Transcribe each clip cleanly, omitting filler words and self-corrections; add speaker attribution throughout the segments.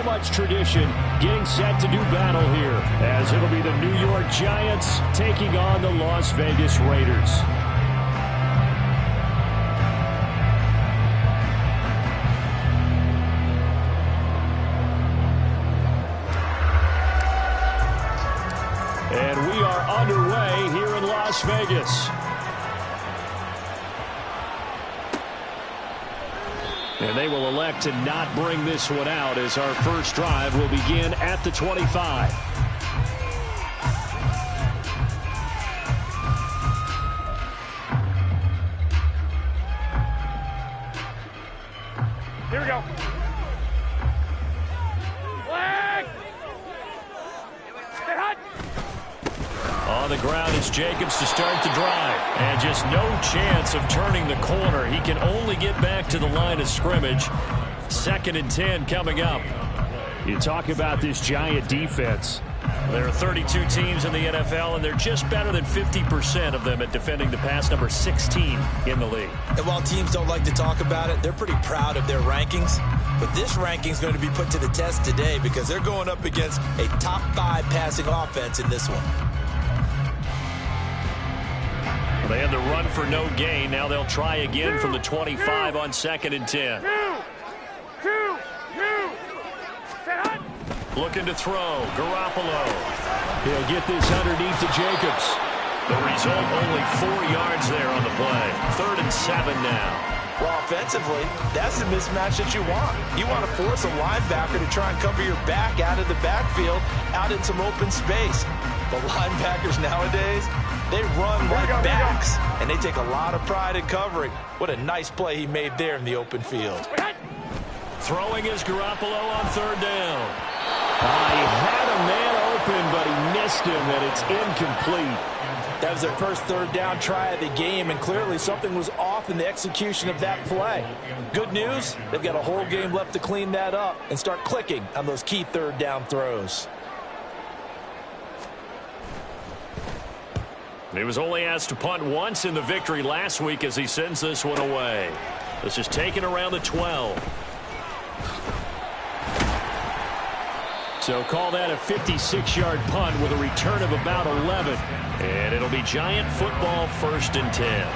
Speaker 1: much tradition getting set to do battle here, as it'll be the New York Giants taking on the Las Vegas Raiders. And we are underway here in Las Vegas. And they will elect to not bring this one out as our first drive will begin at the 25.
Speaker 2: Here we go. Flag! Stay hot!
Speaker 1: On the ground is Jacobs to start the drive. And just no chance of turning the corner. He can only get back to the line of scrimmage. 2nd and 10 coming up. You talk about this Giant defense. There are 32 teams in the NFL, and they're just better than 50% of them at defending the pass, number 16 in the league.
Speaker 3: And while teams don't like to talk about it, they're pretty proud of their rankings. But this ranking is going to be put to the test today because they're going up against a top 5 passing offense in this one.
Speaker 1: They had the run for no gain. Now they'll try again from the 25 on 2nd and 10. Looking to throw. Garoppolo. He'll get this underneath to Jacobs. The result, only 4 yards there on the play. 3rd and 7 now.
Speaker 3: Well, offensively, that's the mismatch that you want. You want to force a linebacker to try and cover your back out of the backfield, out in some open space. The linebackers nowadays, they run like backs, and they take a lot of pride in covering. What a nice play he made there in the open field.
Speaker 1: Throwing is Garoppolo on 3rd down. He had a man open, but he missed him, and it's incomplete.
Speaker 3: That was their first 3rd down try of the game, and clearly something was off in the execution of that play. Good news, they've got a whole game left to clean that up and start clicking on those key 3rd down throws.
Speaker 1: He was only asked to punt once in the victory last week as he sends this one away. This is taken around the 12. So call that a 56-yard punt with a return of about 11. And it'll be Giant football, 1st and 10.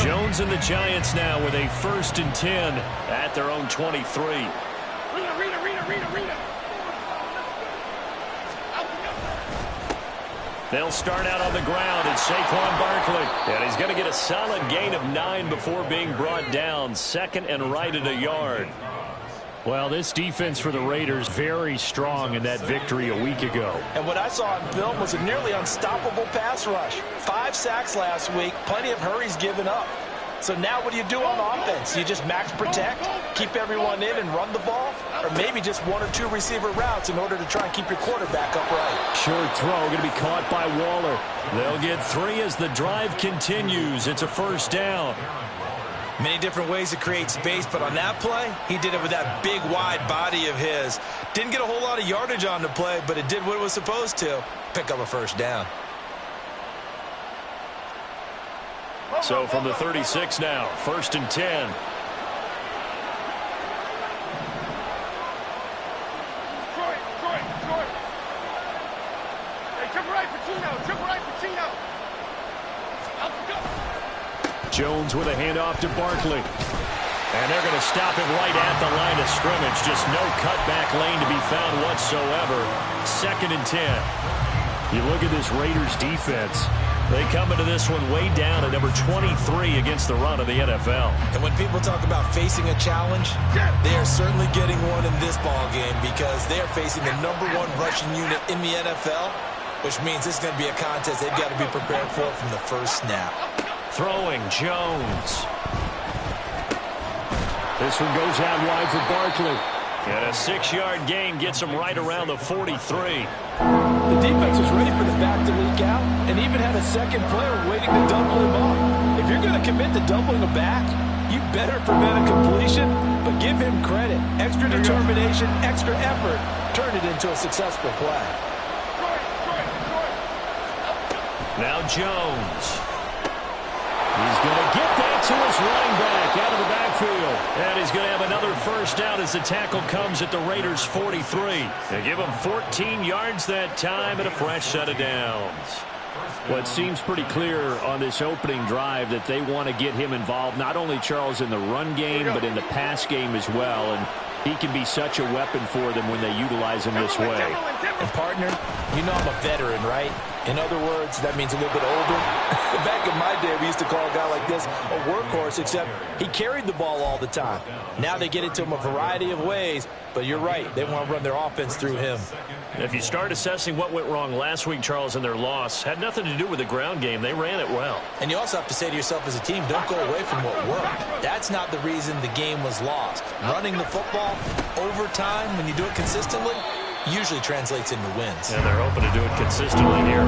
Speaker 1: Jones and the Giants now with a 1st and 10 at their own 23. They'll start out on the ground. It's Saquon Barkley. And he's going to get a solid gain of 9 before being brought down. 2nd and right at a yard. Well, this defense for the Raiders very strong in that victory a week ago.
Speaker 3: And what I saw on film was a nearly unstoppable pass rush. 5 sacks last week, plenty of hurries given up. So now what do you do on offense? You just max protect, keep everyone in and run the ball? Or maybe just 1 or 2 receiver routes in order to try and keep your quarterback upright?
Speaker 1: Short throw, going to be caught by Waller. They'll get 3 as the drive continues. It's a 1st down.
Speaker 3: Many different ways to create space, but on that play, he did it with that big, wide body of his. Didn't get a whole lot of yardage on the play, but it did what it was supposed to. Pick up a 1st down.
Speaker 1: So from the 36 now, 1st and 10.
Speaker 2: Hey, jump right, Pacino. Jump right, Pacino.
Speaker 1: Jones with a handoff to Barkley. And they're going to stop him right at the line of scrimmage. Just no cutback lane to be found whatsoever. 2nd and 10. You look at this Raiders defense. They come into this one way down at number 23 against the run of the NFL.
Speaker 3: And when people talk about facing a challenge, they are certainly getting one in this ball game because they are facing the #1 rushing unit in the NFL, which means this is going to be a contest they've got to be prepared for from the first snap.
Speaker 1: Throwing, Jones. This one goes out wide for Barkley. And a 6-yard gain gets him right around the 43.
Speaker 3: The defense was ready for the back to leak out and even had a second player waiting to double him up. If you're going to commit to doubling a back, You better prevent a completion, but give him credit. Extra determination, extra effort. Turn it into a successful play.
Speaker 1: Now Jones. He's going to get that to his running back out of the backfield. And he's going to have another first down as the tackle comes at the Raiders' 43. They give him 14 yards that time and a fresh set of downs. Well, it seems pretty clear on this opening drive that they want to get him involved, not only, Charles, in the run game, but in the pass game as well. And he can be such a weapon for them when they utilize him this way.
Speaker 3: And, partner, you know I'm a veteran, right? In other words, that means a little bit older. Back in my day, we used to call a guy like this a workhorse, except he carried the ball all the time. Now they get it to him a variety of ways, but you're right. They want to run their offense through him.
Speaker 1: If you start assessing what went wrong last week, Charles, in their loss, had nothing to do with the ground game. They ran it well.
Speaker 3: And you also have to say to yourself as a team, don't go away from what worked. That's not the reason the game was lost. Running the football over time, when you do it consistently, usually translates into wins.
Speaker 1: And they're hoping to do it consistently here.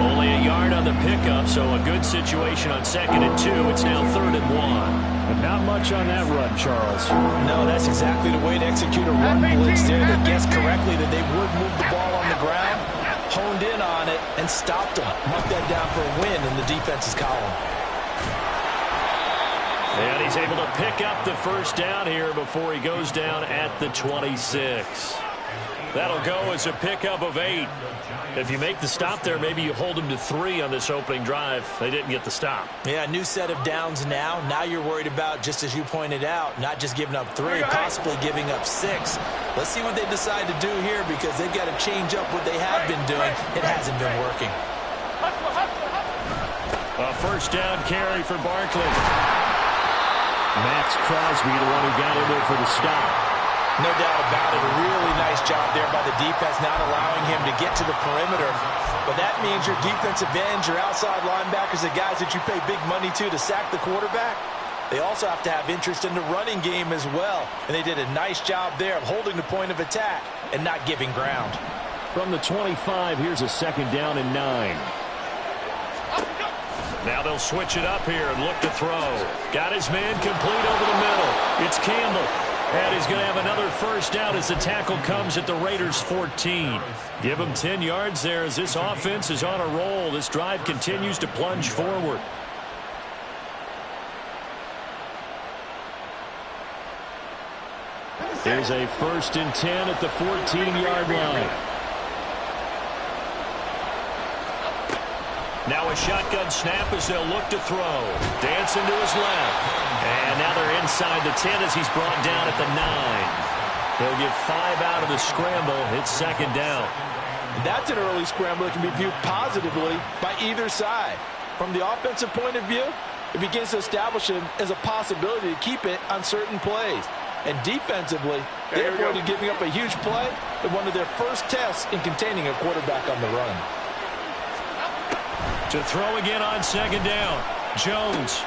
Speaker 1: Only a yard on the pickup, so a good situation on 2nd and 2. It's now 3rd and 1. But not much on that run, Charles.
Speaker 3: No, that's exactly the way to execute a run blitz there. They guessed correctly that they would move the ball on the ground, honed in on it, and stopped them. Mark that down for a win in the defense's column.
Speaker 1: And he's able to pick up the first down here before he goes down at the 26. That'll go as a pickup of 8. If you make the stop there, maybe you hold them to 3 on this opening drive. They didn't get the stop.
Speaker 3: Yeah, new set of downs now. Now you're worried about, just as you pointed out, not just giving up 3, possibly giving up 6. Let's see what they decide to do here, because they've got to change up what they have been doing. It hasn't been working.
Speaker 1: A first down carry for Barkley. Max Crosby, the one who got in there for the stop.
Speaker 3: No doubt about it. A really nice job there by the defense, not allowing him to get to the perimeter. But that means your defensive ends, your outside linebackers, the guys that you pay big money to sack the quarterback, they also have to have interest in the running game as well. And they did a nice job there of holding the point of attack and not giving ground.
Speaker 1: From the 25, here's a 2nd down and 9. Now they'll switch it up here and look to throw. Got his man complete over the middle. It's Campbell. And he's going to have another first down as the tackle comes at the Raiders' 14. Give him 10 yards there as this offense is on a roll. This drive continues to plunge forward. Here's a 1st and 10 at the 14-yard line. Now a shotgun snap as they'll look to throw. Dancing to his left. And now they're inside the 10 as he's brought down at the 9. They'll get 5 out of the scramble. It's 2nd down.
Speaker 3: That's an early scramble that can be viewed positively by either side. From the offensive point of view, it begins to establish him as a possibility to keep it on certain plays. And defensively, they avoided giving up a huge play in one of their first tests in containing a quarterback on the run.
Speaker 1: To throw again on 2nd down. Jones.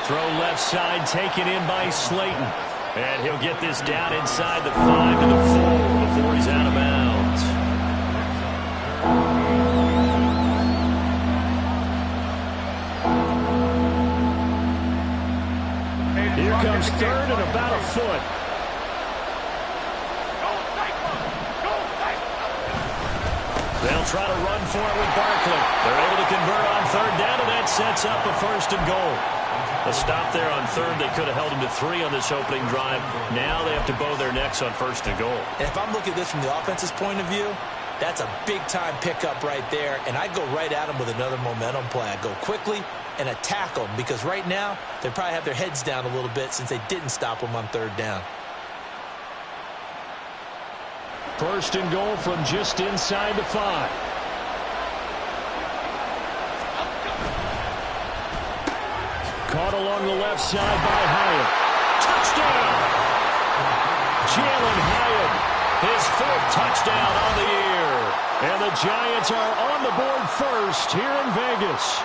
Speaker 1: Throw left side taken in by Slayton. And he'll get this down inside the 5 to the 4 before he's out of bounds. Here comes 3rd and about a foot. They'll try to run for it with Barkley. They're able to convert on 3rd down, and that sets up a 1st and goal. A stop there on 3rd. They could have held him to 3 on this opening drive. Now they have to bow their necks on 1st and goal.
Speaker 3: And if I'm looking at this from the offense's point of view, that's a big-time pickup right there, and I go right at them with another momentum play. I go quickly and attack them, because right now they probably have their heads down a little bit since they didn't stop them on 3rd down.
Speaker 1: 1st and goal from just inside the 5. Caught along the left side by Hyatt. Touchdown! Jalen Hyatt, his 4th touchdown on the year. And the Giants are on the board first here in Vegas.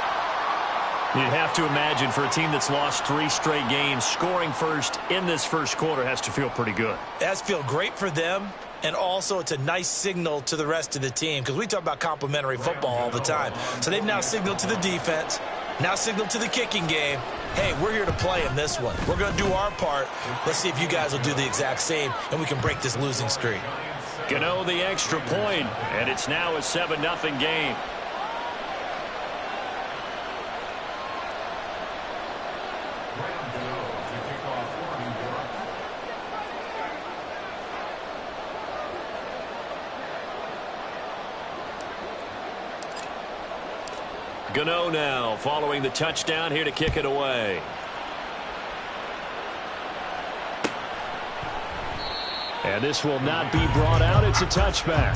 Speaker 1: You'd have to imagine for a team that's lost 3 straight games, scoring first in this first quarter has to feel pretty good.
Speaker 3: That's feel great for them. And also, it's a nice signal to the rest of the team, because we talk about complimentary football all the time. So they've now signaled to the defense, Now signal to the kicking game. Hey, we're here to play in this one. We're going to do our part. Let's see if you guys will do the exact same, and we can break this losing streak.
Speaker 1: Gano the extra point, and it's now a 7-0 game. Gano now following the touchdown here to kick it away. And this will not be brought out. It's a touchback.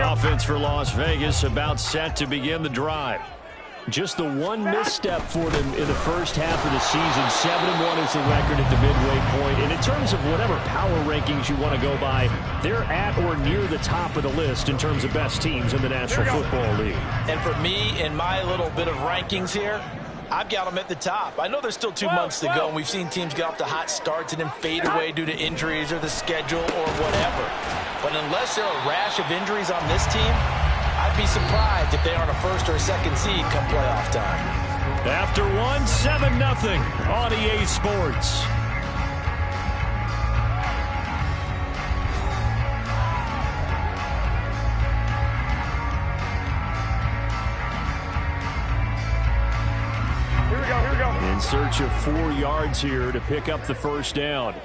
Speaker 1: Offense for Las Vegas about set to begin the drive. Just the one misstep for them in the first half of the season. 7-1 is the record at the midway point. And in terms of whatever power rankings you want to go by, they're at or near the top of the list in terms of best teams in the National Football League.
Speaker 3: And for me, in my little bit of rankings here, I've got them at the top. I know there's still 2 months to go, and we've seen teams get off to hot starts and then fade away due to injuries or the schedule or whatever. But unless there are a rash of injuries on this team, I'd be surprised if they aren't a first or a second seed come playoff time.
Speaker 1: After 7-0 on EA Sports.
Speaker 2: Here we go.
Speaker 1: In search of 4 yards here to pick up the first down.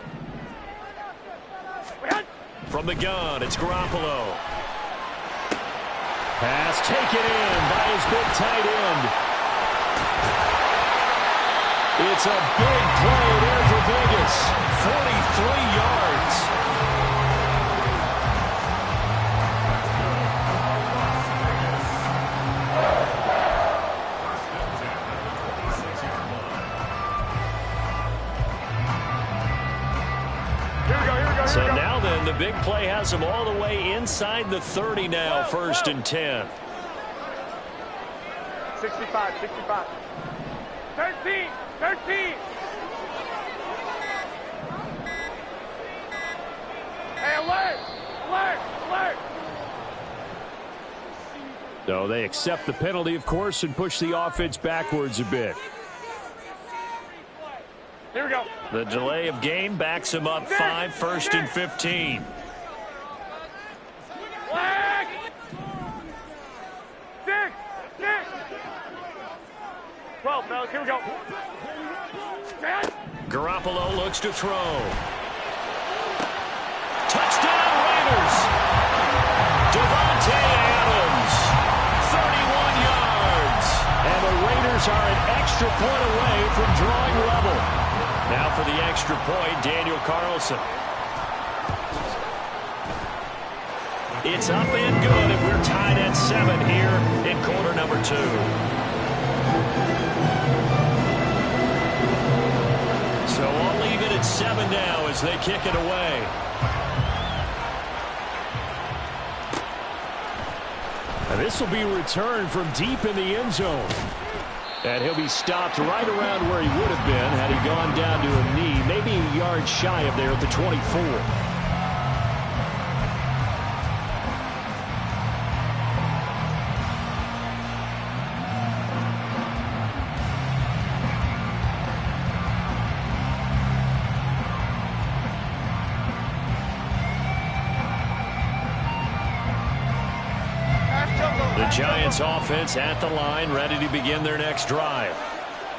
Speaker 1: From the gun, it's Garoppolo. Pass taken in by his big tight end. It's a big play there for Vegas. 43 yards. So now then, the big play has them all the way inside the 30 now, 1st and 10.
Speaker 2: 65. 13. Hey, alert.
Speaker 1: So they accept the penalty, of course, and push the offense backwards a bit.
Speaker 2: Here we go.
Speaker 1: The delay of game backs him up 5, 1st and 15.
Speaker 2: Flag! 6. 12, fellas, here we go.
Speaker 1: Garoppolo looks to throw. Touchdown Raiders! Devontae Adams, 31 yards. And the Raiders are an extra point away from drawing level. Now for the extra point, Daniel Carlson. It's up and good, and we're tied at 7 here in quarter number 2. So I'll leave it at 7 now as they kick it away. And this will be returned from deep in the end zone. And he'll be stopped right around where he would have been had he gone down to a knee, maybe a yard shy of there at the 24. Giants offense at the line, ready to begin their next drive.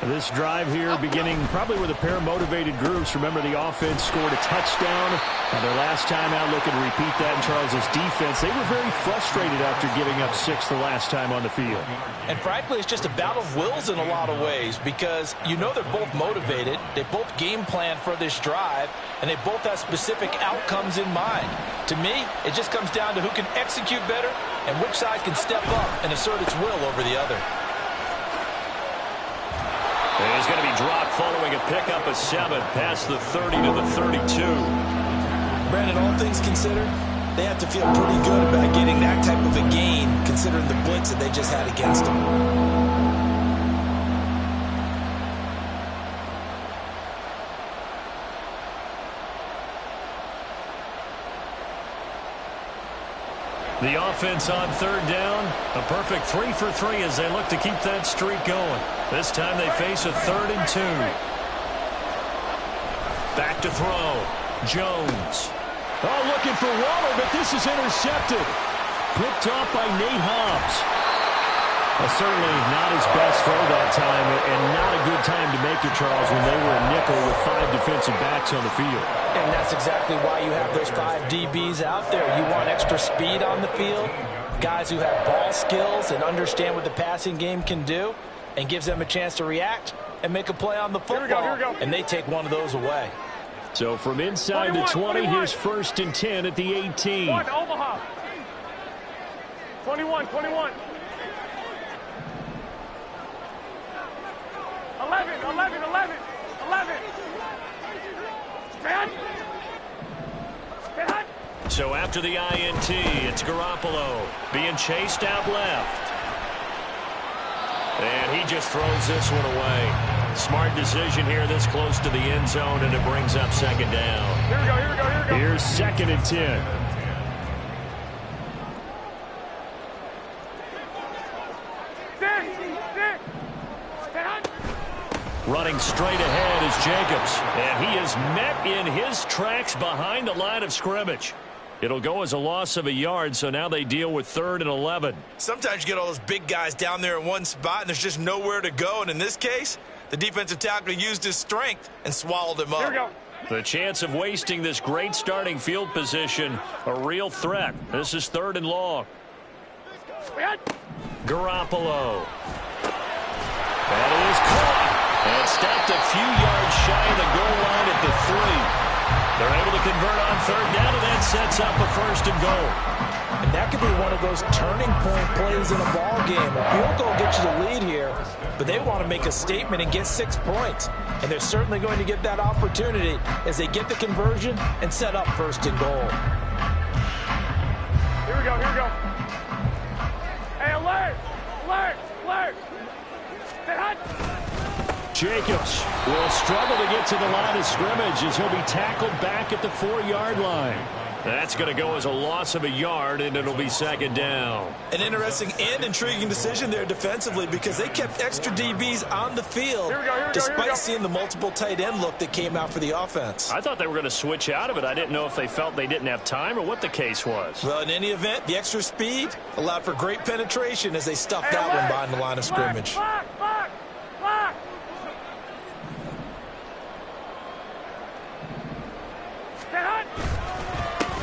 Speaker 1: This drive here beginning probably with a pair of motivated groups. Remember, the offense scored a touchdown. Their last time out, looking to repeat that in Charles's defense. They were very frustrated after giving up 6 the last time on the field.
Speaker 3: And frankly, it's just a battle of wills in a lot of ways because you know they're both motivated. They both game plan for this drive, and they both have specific outcomes in mind. To me, it just comes down to who can execute better and which side can step up and assert its will over the other.
Speaker 1: And he's going to be dropped following a pickup of 7 past the 30 to the 32.
Speaker 3: Brandon, all things considered, they have to feel pretty good about getting that type of a gain, considering the blitz that they just had against them.
Speaker 1: The offense on third down, a perfect 3 for 3 as they look to keep that streak going. This time they face a 3rd and 2. Back to throw. Jones. Oh, looking for Waller, but this is intercepted. Picked off by Nate Hobbs. Well, certainly not his best throw that time, and not a good time to make it, Charles, when they were a nickel with 5 defensive backs on the field.
Speaker 3: And that's exactly why you have those 5 DBs out there. You want extra speed on the field, guys who have ball skills and understand what the passing game can do, and gives them a chance to react and make a play on the football.
Speaker 2: Here we go.
Speaker 3: And they take one of those away.
Speaker 1: So from inside the 20, here's 1st and 10 at the 18.
Speaker 2: 1, Omaha. 21. 11. Stand.
Speaker 1: So after the INT, it's Garoppolo being chased out left. And he just throws this one away. Smart decision here this close to the end zone, and it brings up 2nd down.
Speaker 2: Here we go.
Speaker 1: Here's 2nd and 10. Running straight ahead is Jacobs, and he is met in his tracks behind the line of scrimmage. It'll go as a loss of a yard, so now they deal with 3rd and 11.
Speaker 3: Sometimes you get all those big guys down there in one spot, and there's just nowhere to go. And in this case, the defensive tackle used his strength and swallowed him up.
Speaker 2: Here we go.
Speaker 1: The chance of wasting this great starting field position, a real threat. This is 3rd and long. Garoppolo. That is caught. And stopped a few yards shy of the goal line at the 3. They're able to convert on 3rd down, and that sets up a 1st and goal.
Speaker 3: And that could be one of those turning point plays in a ball game. A field goal gets you the lead here, but they want to make a statement and get 6 points. And they're certainly going to get that opportunity as they get the conversion and set up 1st and goal.
Speaker 2: Here we go. Hey, alert!
Speaker 1: Jacobs will struggle to get to the line of scrimmage as he'll be tackled back at the 4-yard line. That's going to go as a loss of a yard, and it'll be 2nd down. An interesting and intriguing decision there defensively because they kept extra DBs on the field despite seeing the multiple tight end look that came out for the offense. I thought they were going to switch out of it. I didn't know if they felt they didn't have time or what the case was.
Speaker 3: Well, in any event, the extra speed allowed for great penetration as they stuffed that one behind the line of scrimmage.
Speaker 2: Block.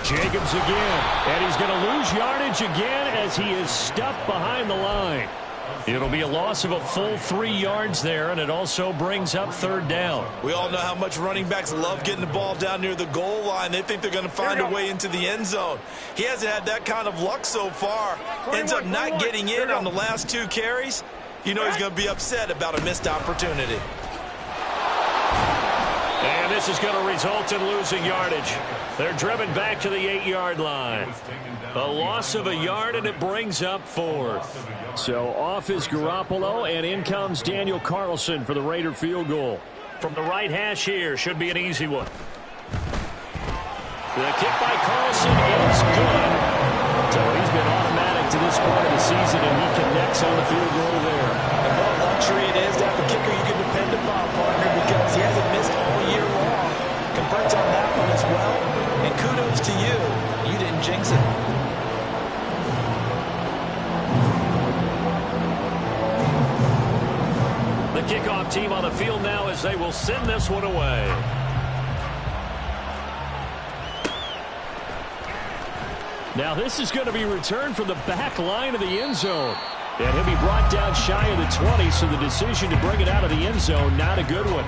Speaker 1: Jacobs again, and he's going to lose yardage again as he is stuffed behind the line. It'll be a loss of a full 3 yards there, and it also brings up 3rd down.
Speaker 3: We all know how much running backs love getting the ball down near the goal line. They think they're going to find a way into the end zone. He hasn't had that kind of luck so far. Ends up not getting in on the last 2 carries. You know he's going to be upset about a missed opportunity.
Speaker 1: And this is going to result in losing yardage. They're driven back to the 8-yard line. A loss of a yard, and it brings up 4th. So off is Garoppolo, and in comes Daniel Carlson for the Raider field goal. From the right hash here, should be an easy one. The kick by Carlson is good. So he's been automatic to this part of the season, and he connects on the field goal there.
Speaker 3: And what a luxury it is to have a kicker you can depend upon, partner, because he hasn't missed all year long. Converts on that one as well. And kudos to you. You didn't jinx it.
Speaker 1: The kickoff team on the field now as they will send this one away. Now this is going to be returned from the back line of the end zone. And he'll be brought down shy of the 20, so the decision to bring it out of the end zone, not a good one.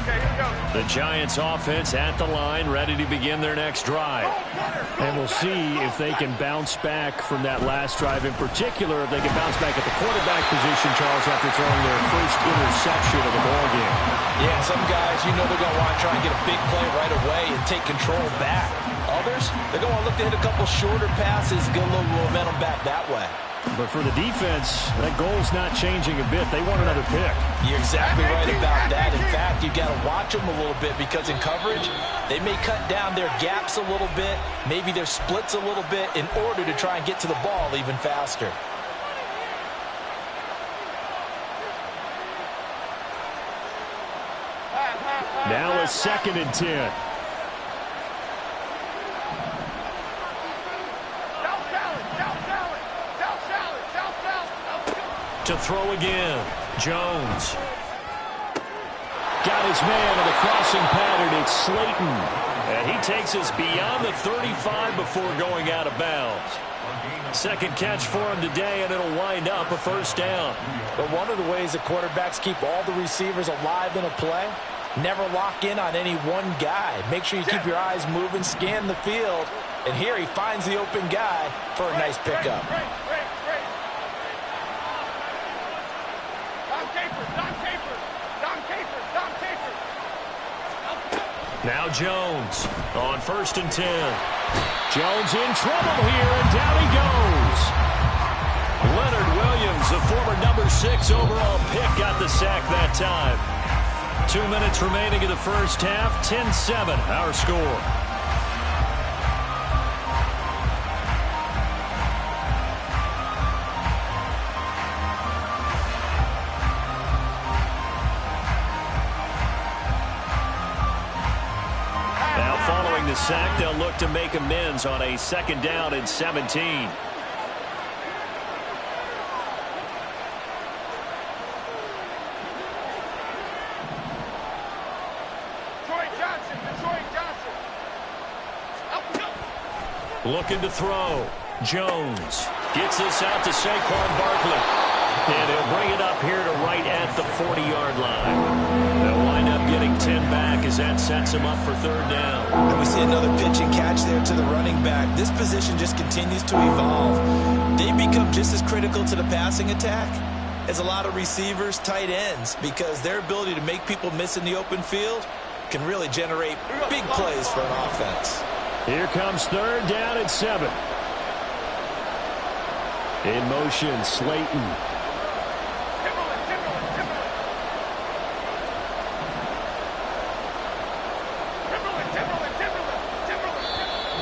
Speaker 2: Okay, here we go.
Speaker 1: The Giants offense at the line, ready to begin their next drive.
Speaker 4: And we'll see if they can bounce back from that last drive. In particular, if they can bounce back at the quarterback position, Charles, after throwing their first interception of the ballgame.
Speaker 3: Yeah, some guys, you know they're going to want to try and get a big play right away and take control back. Others, they're going to look to hit a couple shorter passes, get a little momentum back that way.
Speaker 4: But for the defense, that goal's not changing a bit. They want another pick.
Speaker 3: You're exactly right about that. In fact, you've got to watch them a little bit because in coverage, they may cut down their gaps a little bit, maybe their splits a little bit in order to try and get to the ball even faster.
Speaker 1: Now a 2nd and 10. To throw again. Jones. Got his man in the crossing pattern. It's Slayton. And he takes us beyond the 35 before going out of bounds. Second catch for him today, and it'll wind up a first down.
Speaker 3: But one of the ways that quarterbacks keep all the receivers alive in a play, never lock in on any one guy. Make sure you keep your eyes moving, scan the field. And here he finds the open guy for a nice pickup.
Speaker 1: Now Jones on 1st and 10. Jones in trouble here, and down he goes. Leonard Williams, the former number 6 overall pick, got the sack that time. 2 minutes remaining in the first half. 10-7, our score. The sack, they'll look to make amends on a 2nd down and 17. Looking to throw. Jones gets this out to Saquon Barkley. And he'll bring it up here to right at the 40-yard line. They'll wind up getting 10 back as that sets him up for 3rd down.
Speaker 3: And we see another pitch and catch there to the running back. This position just continues to evolve. They become just as critical to the passing attack as a lot of receivers, tight ends, because their ability to make people miss in the open field can really generate big plays for an offense.
Speaker 1: Here comes 3rd down and 7. In motion, Slayton.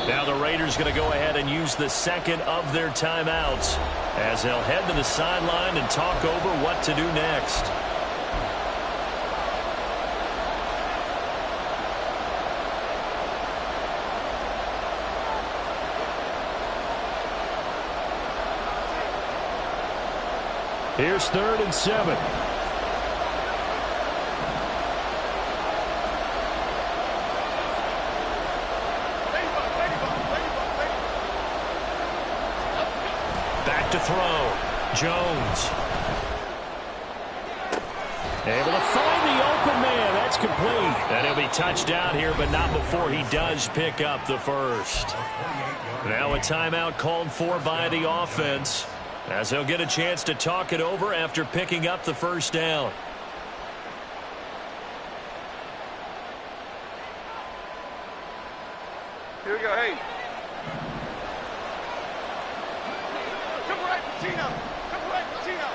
Speaker 1: Now the Raiders going to go ahead and use the 2nd of their timeouts as they'll head to the sideline and talk over what to do next. Here's 3rd and 7. Back to throw. Jones. Able to find the open man. That's complete. And he'll be touched down here, but not before he does pick up the first. Now a timeout called for by the offense, as they'll get a chance to talk it over after picking up the first down.
Speaker 2: Here we go, hey. Triple right, Pacino. Triple right, Pacino.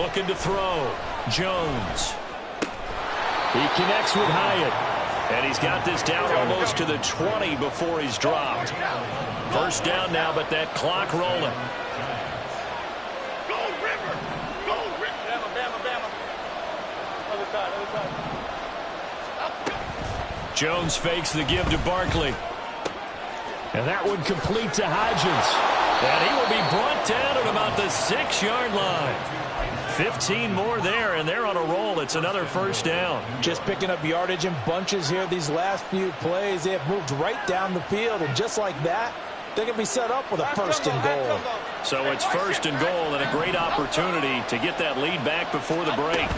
Speaker 1: Looking to throw. Jones. He connects with Hyatt. And he's got this down almost to the 20 before he's dropped. First down now, but that clock rolling.
Speaker 2: Go River! Go River! Bama, Bama, Bama. Other side, other side.
Speaker 1: Jones fakes the give to Barkley. And that would complete to Hodgins. And he will be brought down at about the 6-yard line. 15 more there, and they're on a roll. It's another first down.
Speaker 3: Just picking up yardage in bunches here these last few plays. They have moved right down the field, and just like that, they can be set up with a 1st and goal.
Speaker 1: So it's 1st and goal, and a great opportunity to get that lead back before the break.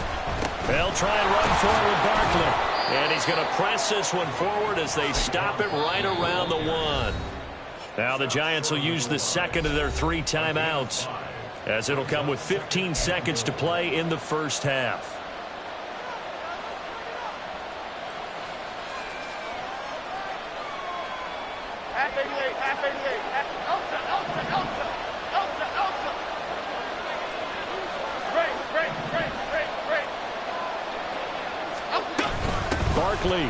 Speaker 1: They'll try and run forward with Barkley. And he's going to press this one forward as they stop it right around the 1. Now the Giants will use the second of their 3 timeouts, as it'll come with 15 seconds to play in the first half.
Speaker 2: Half 88, half 88, half Elsa. Break.
Speaker 1: Barkley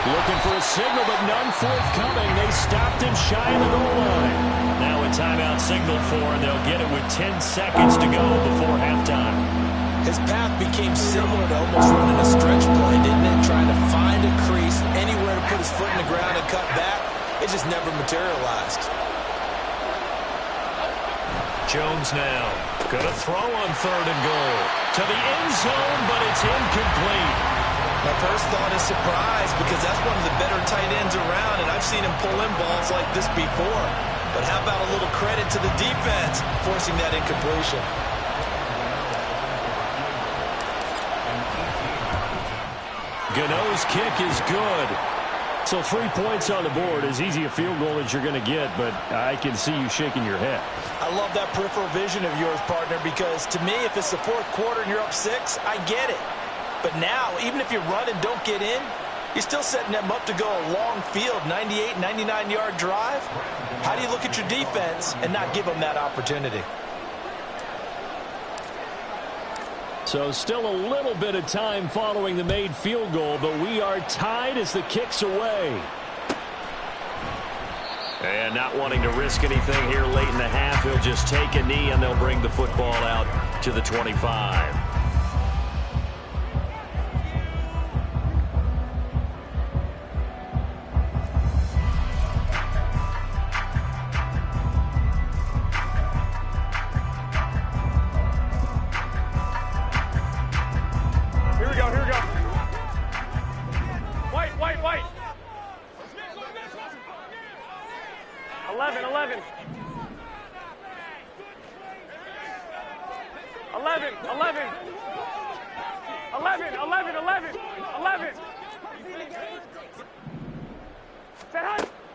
Speaker 1: looking for a signal, but none forthcoming. They stopped him shy of the goal line. Now a timeout signaled for, and they'll get it with 10 seconds to go before halftime.
Speaker 3: His path became similar to almost running a stretch play, didn't it? Trying to find a crease, anywhere to put his foot in the ground and cut back. It just never materialized.
Speaker 1: Jones now going to throw on 3rd and goal. To the end zone, but it's incomplete.
Speaker 3: My first thought is surprise, because that's one of the better tight ends around, and I've seen him pull in balls like this before. But how about a little credit to the defense forcing that incompletion?
Speaker 1: Gano's kick is good.
Speaker 4: So 3 points on the board, as easy a field goal as you're going to get, but I can see you shaking your head.
Speaker 3: I love that peripheral vision of yours, partner, because to me, if it's the 4th quarter and you're up 6, I get it. But now, even if you run and don't get in, you're still setting them up to go a long field, 98, 99-yard drive. How do you look at your defense and not give them that opportunity?
Speaker 4: So still a little bit of time following the made field goal, but we are tied as the kick's away.
Speaker 1: And not wanting to risk anything here late in the half, he'll just take a knee, and they'll bring the football out to the 25.
Speaker 2: White. 11.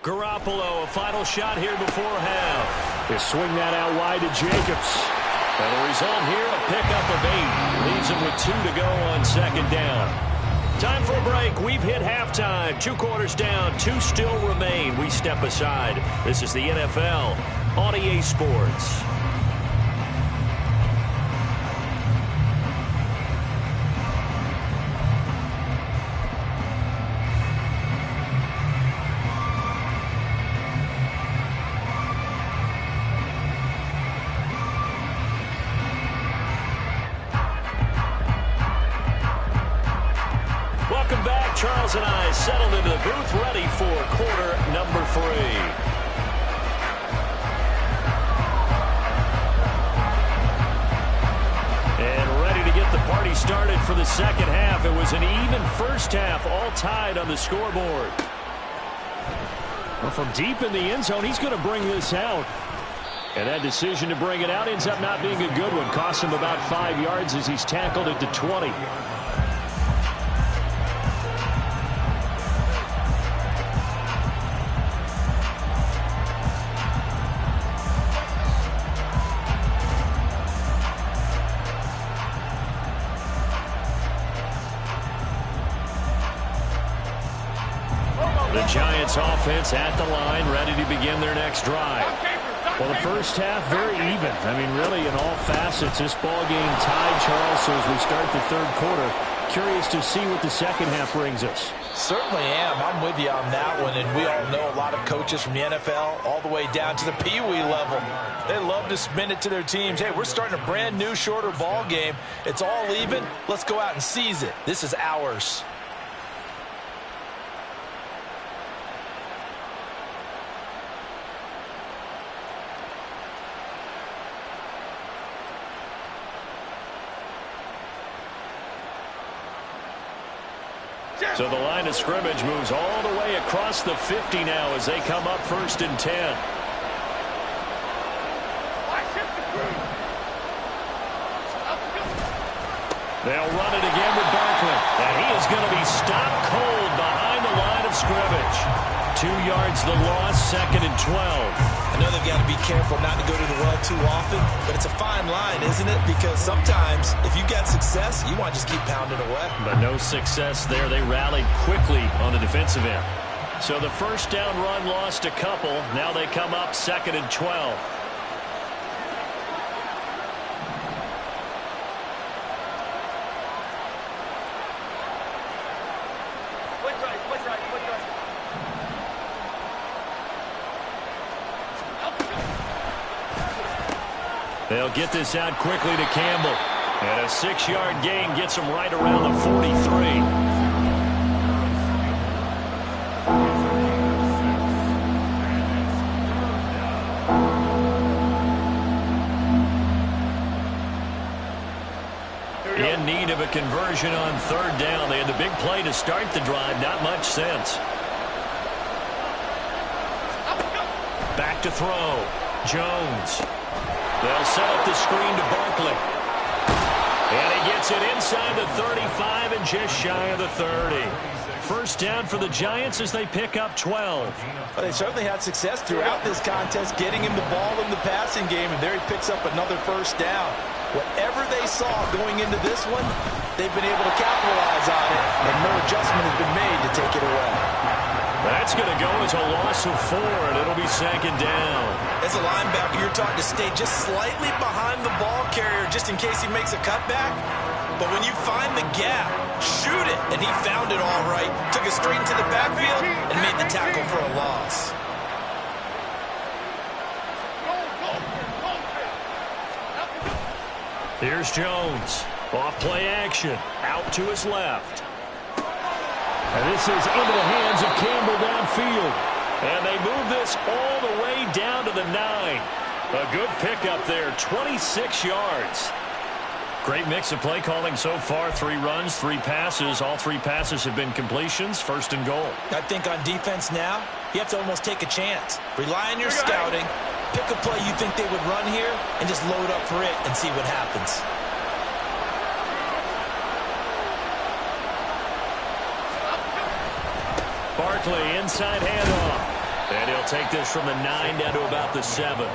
Speaker 1: 'Garoppolo, a final shot here before half.
Speaker 4: They swing that out wide to Jacobs.
Speaker 1: And the result here, a pickup of 8. Leaves him with 2 to go on 2nd down. Time for a break. We've hit halftime. 2 quarters down. 2 still remain. We step aside. This is the NFL on EA Sports. Welcome back. Charles and I settled into the booth, ready for quarter number 3. And ready to get the party started for the second half. It was an even first half, all tied on the scoreboard.
Speaker 4: Well, from deep in the end zone, he's going to bring this out. And that decision to bring it out ends up not being a good one. Cost him about 5 yards as he's tackled it to 20.
Speaker 1: The Giants offense at the line, ready to begin their next drive.
Speaker 4: Well, the first half, very even. I mean, really, in all facets, this ball game tied, Charles. So as we start the 3rd quarter, curious to see what the second half brings us.
Speaker 3: Certainly am. I'm with you on that one. And we all know a lot of coaches from the NFL all the way down to the Pee Wee level. They love to spin it to their teams. Hey, we're starting a brand new, shorter ball game. It's all even. Let's go out and seize it. This is ours.
Speaker 1: So the line of scrimmage moves all the way across the 50 now as they come up 1st and 10. They'll run it again with Barkley. And he is going to be stopped cold behind the line of scrimmage. 2 yards the loss, 2nd and 12.
Speaker 3: I know they've got to be careful not to go to the well too often, but it's a fine line, isn't it? Because sometimes if you got success, you want to just keep pounding away.
Speaker 1: But no success there. They rallied quickly on the defensive end. So the first down run lost a couple. Now they come up 2nd and 12. They'll get this out quickly to Campbell. And a 6-yard gain gets him right around the 43. In need of a conversion on 3rd down. They had the big play to start the drive. Not much sense. Back to throw. Jones. They'll set up the screen to Barkley. And he gets it inside the 35 and just shy of the 30. First down for the Giants as they pick up 12.
Speaker 3: Well, they certainly had success throughout this contest getting him the ball in the passing game, and there he picks up another first down. Whatever they saw going into this one, they've been able to capitalize on it, and no adjustment has been made to take it away.
Speaker 1: That's going to go as a loss of 4, and it'll be 2nd down.
Speaker 3: As a linebacker, you're taught to stay just slightly behind the ball carrier just in case he makes a cutback. But when you find the gap, shoot it. And he found it all right, took it straight into the backfield, and made the tackle for a loss.
Speaker 1: Here's Jones. Off play action. Out to his left.
Speaker 4: And this is into the hands of Campbell downfield.
Speaker 1: And they move this all the way down to the 9. A good pickup there, 26 yards. Great mix of play calling so far. 3 runs, 3 passes. All 3 passes have been completions. 1st and goal.
Speaker 3: I think on defense now, you have to almost take a chance. Rely on your scouting. Pick a play you think they would run here and just load up for it and see what happens.
Speaker 1: Barkley, inside handoff. And he'll take this from the 9 down to about the 7.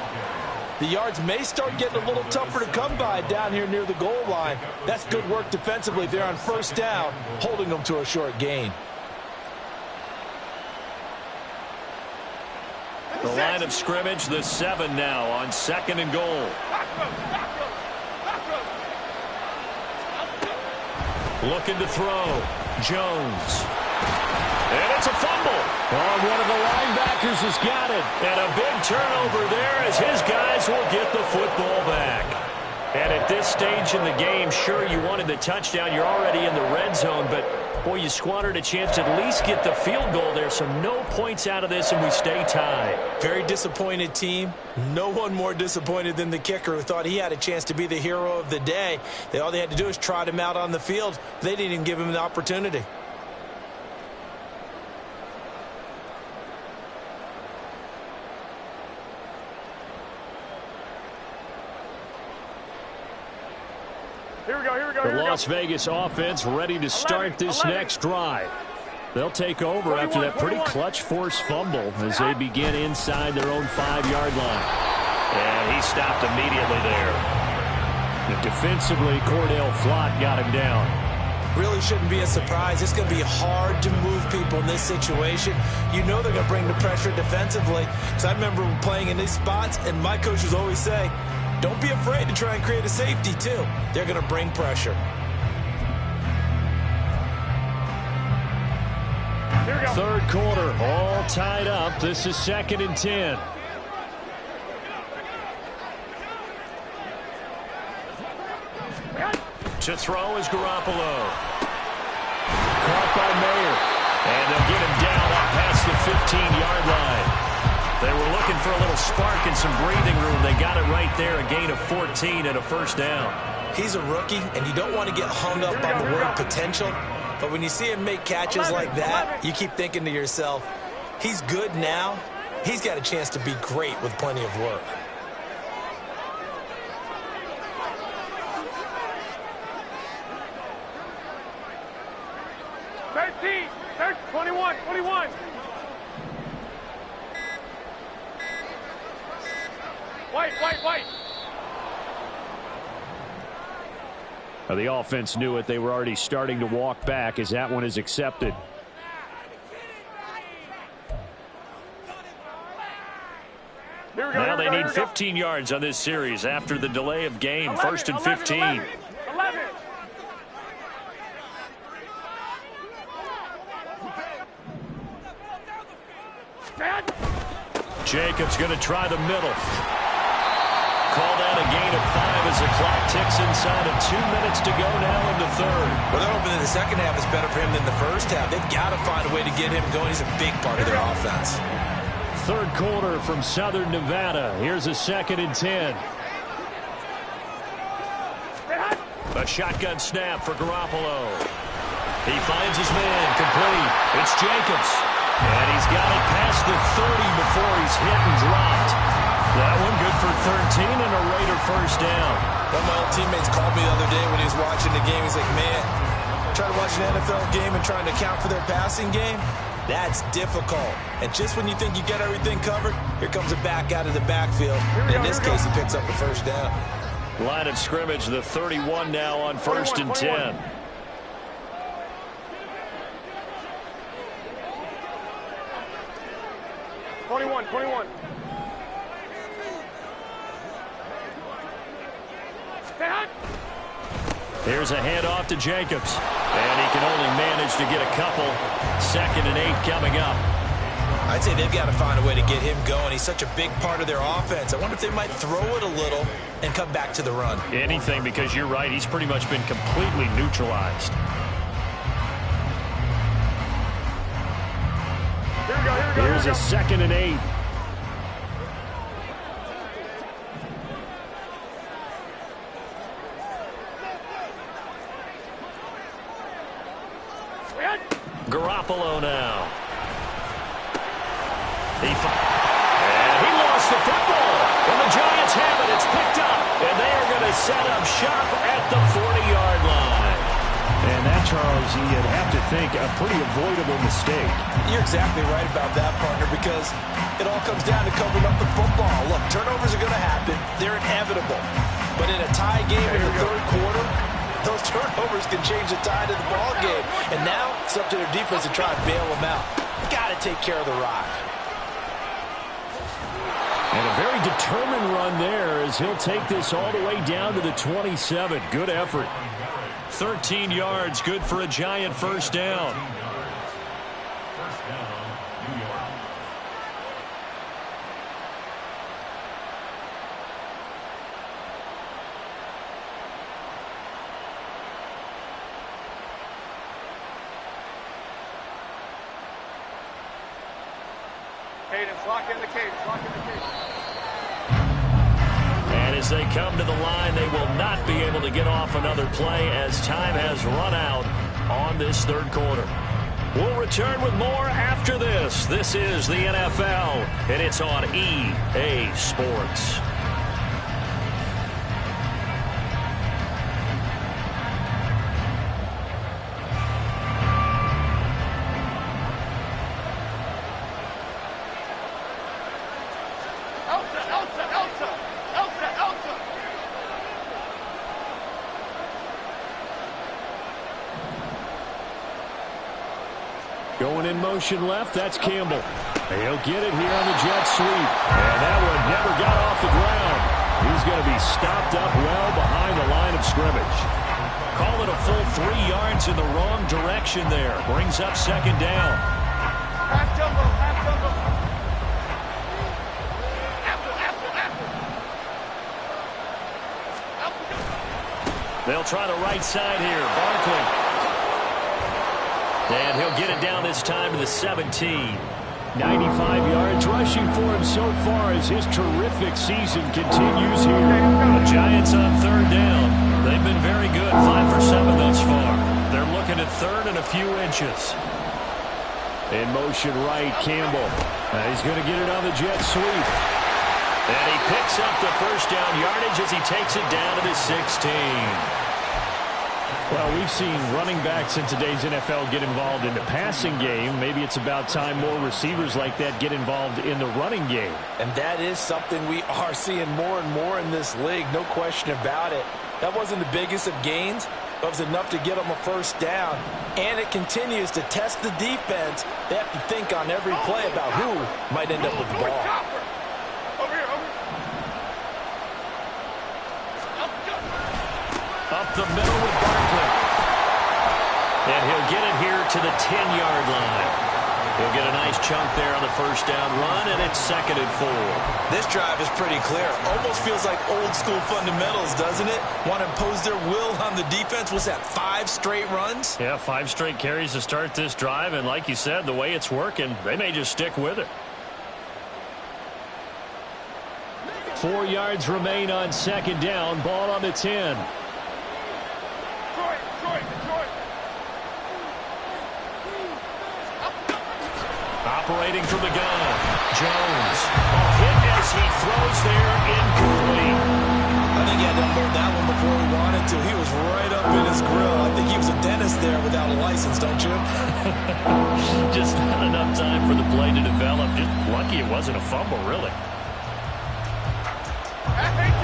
Speaker 3: The yards may start getting a little tougher to come by down here near the goal line. That's good work defensively there on 1st down, holding them to a short gain.
Speaker 1: The line of scrimmage, the 7 now on 2nd and goal. Looking to throw. Jones. And it's a fumble.
Speaker 4: Oh, one of the linebackers has got it.
Speaker 1: And a big turnover there as his guys will get the football back. And at this stage in the game, sure, you wanted the touchdown. You're already in the red zone, but, boy, you squandered a chance to at least get the field goal there. So no points out of this, and we stay tied.
Speaker 3: Very disappointed team. No one more disappointed than the kicker who thought he had a chance to be the hero of the day. All they had to do was trot him out on the field. They didn't even give him the opportunity.
Speaker 4: The Las Vegas offense ready to start this next drive. They'll take over after that pretty clutch forced fumble as they begin inside their own 5-yard line.
Speaker 1: And he stopped immediately there.
Speaker 4: And defensively, Cordell Flott got him down.
Speaker 3: Really shouldn't be a surprise. It's going to be hard to move people in this situation. You know they're going to bring the pressure defensively. Because I remember playing in these spots, and my coaches always say, don't be afraid to try and create a safety, too. They're going to bring pressure.
Speaker 4: Third quarter, all tied up. This is 2nd and 10.
Speaker 1: To throw is Garoppolo. Caught by Mayer. And they'll get him down up past the 15-yard line. They were looking for a little spark and some breathing room. They got it right there, a gain of 14 and a 1st down.
Speaker 3: He's a rookie, and you don't want to get hung up on the word potential. But when you see him make catches like that, you keep thinking to yourself, he's good now. He's got a chance to be great with plenty of work.
Speaker 2: 13, 21, 21. White.
Speaker 4: Now, the offense knew it. They were already starting to walk back as that one is accepted.
Speaker 1: Now they need 15 yards on this series after the delay of game. 1st and 15.
Speaker 2: 11.
Speaker 1: Jacobs going to try the middle. Call that a gain of 5 as the clock ticks inside of 2 minutes to go now in the third.
Speaker 3: Well, they're hoping that the second half is better for him than the first half. They've got to find a way to get him going. He's a big part of their offense.
Speaker 4: Third quarter from Southern Nevada. Here's a 2nd and 10.
Speaker 1: A shotgun snap for Garoppolo. He finds his man complete. It's Jacobs. And he's got it past the 30 before he's hit and dropped. That one good for 13 and a Raider first down.
Speaker 3: One of my old teammates called me the other day when he was watching the game. He's like, man, trying to watch an NFL game and trying to account for their passing game, that's difficult. And just when you think you get everything covered, here comes a back out of the backfield. In this case, he picks up the first down.
Speaker 1: Line of scrimmage, the 31 now on 1st and 10.
Speaker 2: 21.
Speaker 1: Here's a handoff to Jacobs. And he can only manage to get a couple. 2nd and 8 coming up.
Speaker 3: I'd say they've got to find a way to get him going. He's such a big part of their offense. I wonder if they might throw it a little and come back to the run.
Speaker 1: Anything, because you're right. He's pretty much been completely neutralized.
Speaker 4: Here's a 2nd and 8.
Speaker 1: Garoppolo now. And he lost the football. And the Giants have it. It's picked up. And they are going to set up shop at the 40-yard line.
Speaker 4: And that, Charles, you'd have to think a pretty avoidable mistake.
Speaker 3: You're exactly right about that, partner, because it all comes down to covering up the football. Look, turnovers are going to happen. They're inevitable. But in a tie game in the third quarter, those turnovers can change the tide of the ball game. And now it's up to their defense to try and bail them out. Got to take care of the rock.
Speaker 4: And a very determined run there as he'll take this all the way down to the 27. Good effort.
Speaker 1: 13 yards, good for a Giant first down.
Speaker 2: Cadence, lock in the cadence.
Speaker 1: And as they come to the line, they will not be able to get off another play as time has run out on this third quarter. We'll return with more after this. This is the NFL, and it's on EA Sports.
Speaker 4: Going in motion left, that's Campbell. He'll get it here on the jet sweep. And that one never got off the ground. He's going to be stopped up well behind the line of scrimmage.
Speaker 1: Call it a full 3 yards in the wrong direction there. Brings up second down.
Speaker 2: Half jumbo.
Speaker 1: They'll try the right side here. Barkley. And he'll get it down this time to the 17.
Speaker 4: 95 yards rushing for him so far as his terrific season continues here.
Speaker 1: The Giants on third down. They've been very good. 5 for 7 thus far. They're looking at third and a few inches.
Speaker 4: In motion right, Campbell. He's going to get it on the jet sweep.
Speaker 1: And he picks up the first down yardage as he takes it down to the 16.
Speaker 4: Well, Well, we've seen running backs in today's NFL get involved in the passing game. Maybe it's about time more receivers like that get involved in the running game.
Speaker 3: And that is something we are seeing more and more in this league, no question about it. That wasn't the biggest of gains, but it was enough to get them a first down. And it continues to test the defense. They have to think on every play about who might end up with the ball.
Speaker 1: Up the middle with Barkley. And he'll get it here to the 10-yard line. He'll get a nice chunk there on the first down run, and it's 2nd and 4.
Speaker 3: This drive is pretty clear. Almost feels like old school fundamentals, doesn't it? Want to impose their will on the defense. Was that 5 straight runs?
Speaker 1: Yeah, 5 straight carries to start this drive, and like you said, the way it's working, they may just stick with it.
Speaker 4: 4 yards remain on 2nd down. Ball on the 10.
Speaker 1: Operating from the gun, Jones. A hit as he throws there, incomplete.
Speaker 3: I think he had to unload that one before he wanted to. He was right up in his grill. I think he was a dentist there without a license, don't you?
Speaker 1: Just not enough time for the play to develop. Just lucky it wasn't a fumble, really.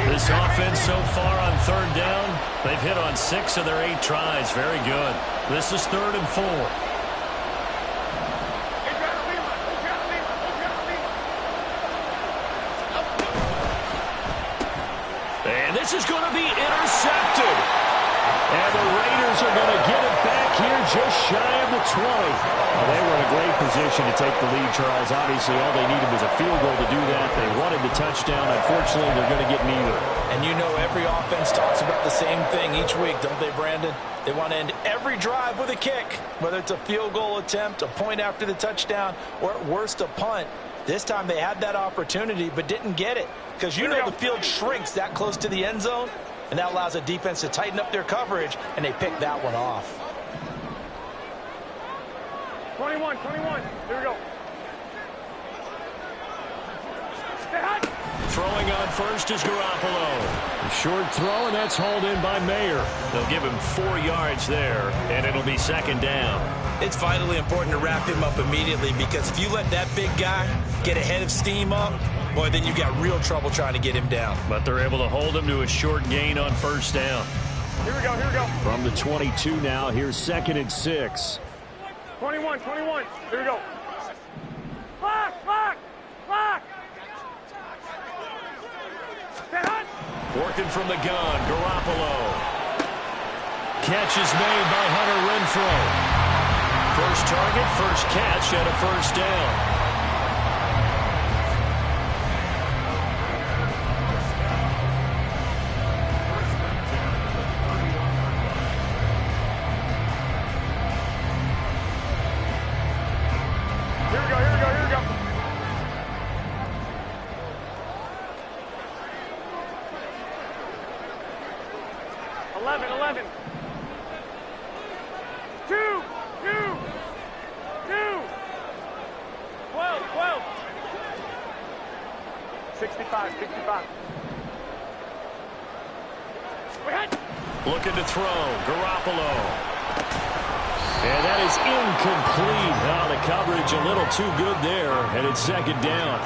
Speaker 1: This offense so far on 3rd down, they've hit on 6 of their 8 tries. Very good. This is 3rd and 4. And this is going to be intercepted. And the Raiders are going to get it back here just shy of the 20.
Speaker 4: Well, they were in a great position to take the lead, Charles. Obviously, all they needed was a field goal to do that. They wanted the touchdown. Unfortunately, they're going to get neither.
Speaker 3: And you know every offense talks about the same thing each week, don't they, Brandon? They want to end every drive with a kick, whether it's a field goal attempt, a point after the touchdown, or at worst, a punt. This time they had that opportunity but didn't get it because you know the field shrinks that close to the end zone, and that allows the defense to tighten up their coverage, and they pick that one off.
Speaker 2: 21. Here we go.
Speaker 1: Throwing on first is Garoppolo.
Speaker 4: A short throw, and that's hauled in by Mayer.
Speaker 1: They'll give him 4 yards there, and it'll be 2nd down.
Speaker 3: It's vitally important to wrap him up immediately because if you let that big guy get ahead of steam up, boy, then you've got real trouble trying to get him down.
Speaker 1: But they're able to hold him to a short gain on 1st down.
Speaker 2: Here we go.
Speaker 4: From the 22 now, here's 2nd and 6.
Speaker 2: 21. Here we go. Clock.
Speaker 1: Working from the gun, Garoppolo. Catch is made by Hunter Renfrow. First target, first catch, and a 1st down.
Speaker 2: Here we go. 11. 2. 12. 65.
Speaker 1: Looking to throw, Garoppolo. And that is incomplete. The coverage a little too good there, and it's 2nd down.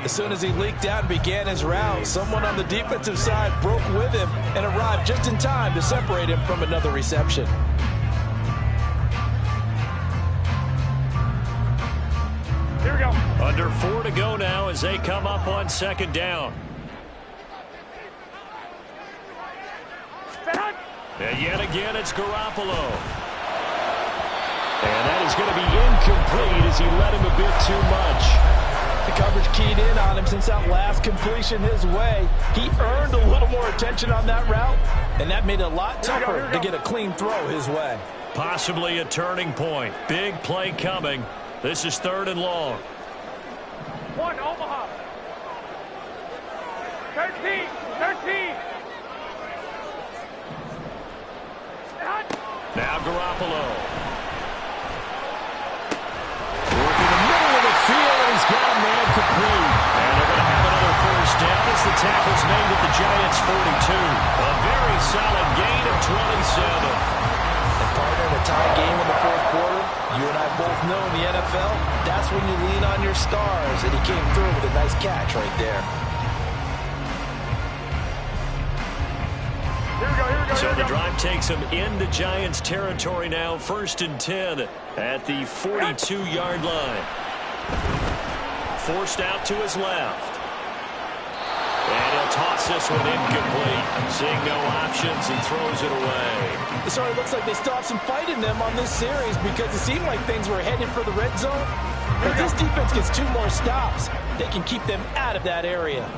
Speaker 3: As soon as he leaked out and began his route, someone on the defensive side broke with him and arrived just in time to separate him from another reception.
Speaker 2: Here we go.
Speaker 1: Under 4 to go now as they come up on 2nd down. And yet again, it's Garoppolo.
Speaker 4: And that is going to be incomplete as he led him a bit too much.
Speaker 3: The coverage keyed in on him since that last completion his way. He earned a little more attention on that route, and that made it a lot tougher to get a clean throw his way.
Speaker 1: Possibly a turning point. Big play coming. This is 3rd and long.
Speaker 2: 1, Omaha. 13.
Speaker 1: Now Garoppolo. Working the middle of the field, and he's got a man complete. And they're going to have another 1st down as the tackle's made at the Giants' 42. A very solid gain of 27.
Speaker 3: tie game in the fourth quarter, you and I both know in the NFL, that's when you lean on your stars, and he came through with a nice catch right there.
Speaker 1: So the drive takes him into Giants territory now, 1st and 10 at the 42-yard line. Forced out to his left. And he'll toss this one incomplete. Seeing no options and throws it away.
Speaker 3: So it looks like they still have some fight in them on this series because it seemed like things were headed for the red zone. But this defense gets 2 more stops. They can keep them out of that area.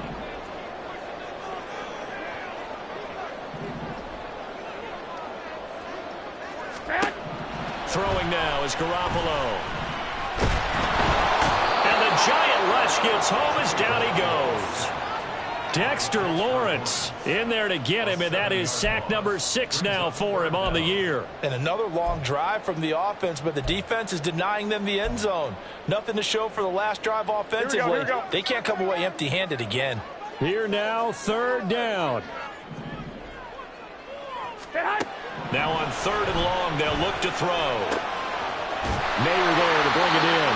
Speaker 1: Throwing now is Garoppolo. And the giant rush gets home as down he goes. Dexter Lawrence in there to get him, and that is sack number 6 now for him on the year.
Speaker 3: And another long drive from the offense, but the defense is denying them the end zone. Nothing to show for the last drive offensively.
Speaker 2: Here we go.
Speaker 3: They can't come away empty-handed again.
Speaker 4: Here now, 3rd down.
Speaker 1: Now on 3rd and long, they'll look to throw.
Speaker 4: Mayer there to bring it in.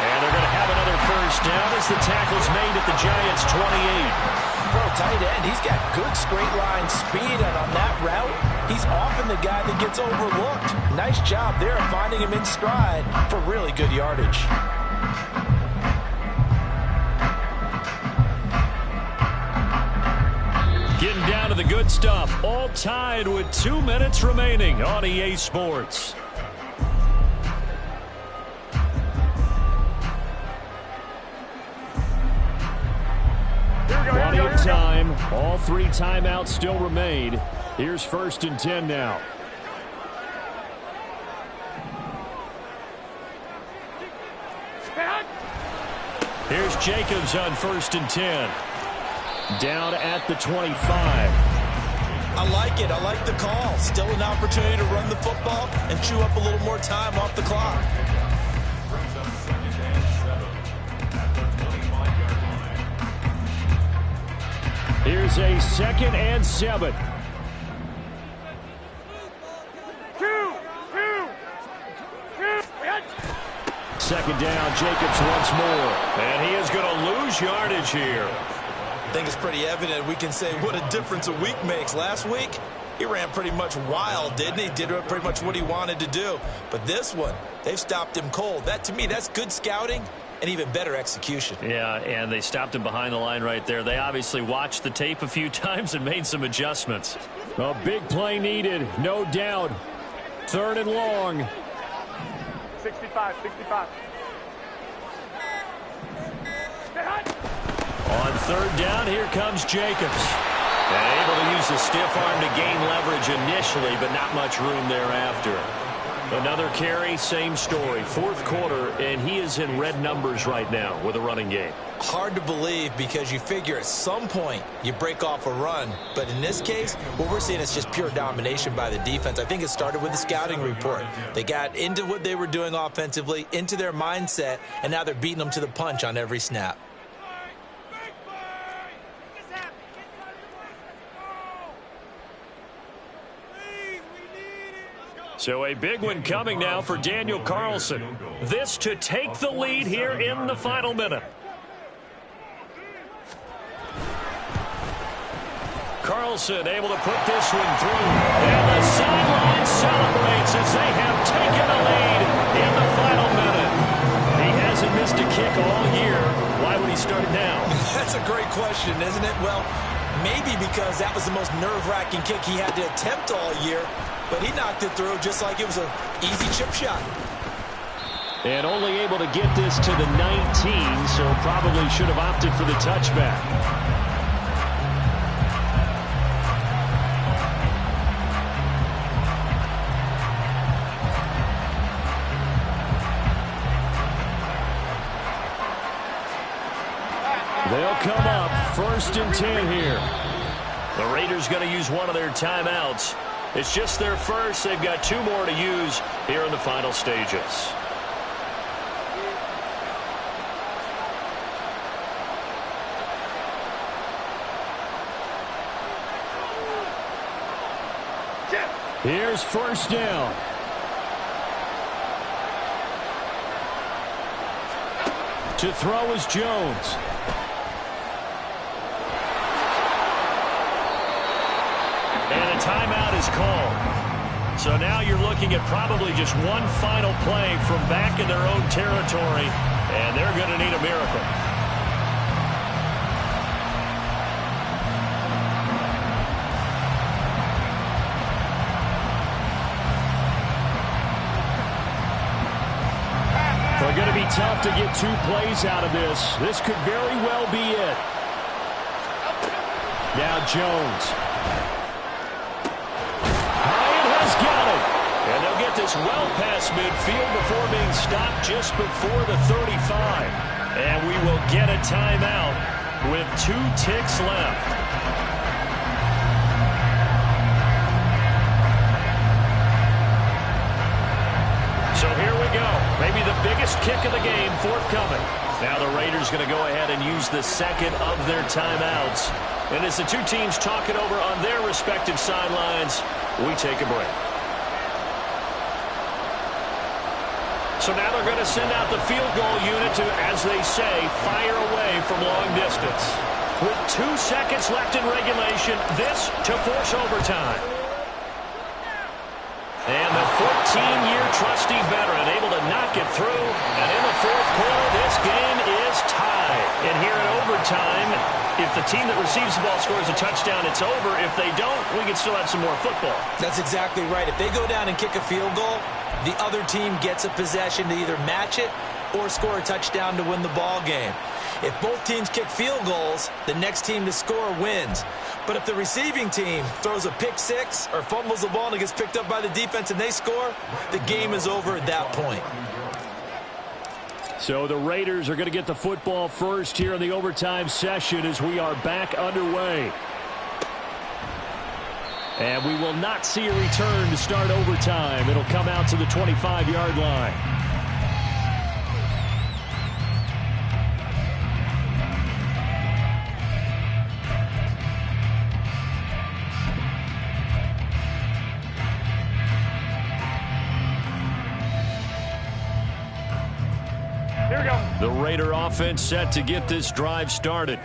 Speaker 1: And they're going to have another 1st down as the tackle's made at the Giants' 28.
Speaker 3: For a tight end, he's got good straight line speed, and on that route, he's often the guy that gets overlooked. Nice job there finding him in stride for really good yardage.
Speaker 1: Getting down to the good stuff. All tied with 2 minutes remaining on EA Sports.
Speaker 4: Plenty of time. All 3 timeouts still remain. Here's 1st and 10 now.
Speaker 1: Here's Jacobs on 1st and 10.
Speaker 4: Down at the 25.
Speaker 3: I like it. I like the call. Still an opportunity to run the football and chew up a little more time off the clock.
Speaker 4: Here's a 2nd and 7. 2nd down, Jacobs once more.
Speaker 1: And he is going to lose yardage here.
Speaker 3: I think it's pretty evident we can say what a difference a week makes. Last week, he ran pretty much wild, didn't he? Did pretty much what he wanted to do. But this one, they've stopped him cold. That, to me, that's good scouting and even better execution.
Speaker 1: Yeah, and they stopped him behind the line right there. They obviously watched the tape a few times and made some adjustments.
Speaker 4: A big play needed, no doubt. 3rd and long.
Speaker 2: 65.
Speaker 1: On 3rd down, here comes Jacobs. And able to use the stiff arm to gain leverage initially, but not much room thereafter. Another carry, same story. 4th quarter, and he is in red numbers right now with a running game.
Speaker 3: Hard to believe because you figure at some point you break off a run. But in this case, what we're seeing is just pure domination by the defense. I think it started with the scouting report. They got into what they were doing offensively, into their mindset, and now they're beating them to the punch on every snap.
Speaker 1: So a big one coming now for Daniel Carlson. This to take the lead here in the final minute. Carlson able to put this one through. And the sideline celebrates as they have taken the lead in the final minute. He hasn't missed a kick all year. Why would he start now?
Speaker 3: That's a great question, isn't it? Well, maybe because that was the most nerve-wracking kick he had to attempt all year. But he knocked it through just like it was an easy chip shot.
Speaker 4: And only able to get this to the 19, so probably should have opted for the touchback. They'll come up 1st and 10 here.
Speaker 1: The Raiders going to use one of their timeouts. It's just their first. They've got 2 more to use here in the final stages.
Speaker 4: Here's 1st down. To throw is Jones.
Speaker 1: And a timeout is called. So now you're looking at probably just one final play from back in their own territory, and they're going to need a miracle.
Speaker 4: They're going to be tough to get 2 plays out of this. This could very well be it. Now Jones. Hoyt has got it. And they'll get this well past midfield before being stopped just before the 35.
Speaker 1: And we will get a timeout with 2 ticks left. So here we go. Maybe the biggest kick of the game forthcoming. Now the Raiders going to go ahead and use the second of their timeouts. And as the 2 teams talk it over on their respective sidelines, we take a break. So now they're going to send out the field goal unit to, as they say, fire away from long distance. With 2 seconds left in regulation, this to force overtime. And the 14-year trusty veteran able to knock it through. And in the 4th quarter, this game is tied. And here in overtime, if the team that receives the ball scores a touchdown, it's over. If they don't, we can still have some more football.
Speaker 3: That's exactly right. If they go down and kick a field goal, the other team gets a possession to either match it or score a touchdown to win the ball game. If both teams kick field goals, the next team to score wins. But if the receiving team throws a pick 6 or fumbles the ball and it gets picked up by the defense and they score, the game is over at that point.
Speaker 4: So the Raiders are going to get the football first here in the overtime session as we are back underway. And we will not see a return to start overtime. It'll come out to the 25-yard line.
Speaker 2: Here we go.
Speaker 1: The Raider offense set to get this drive started.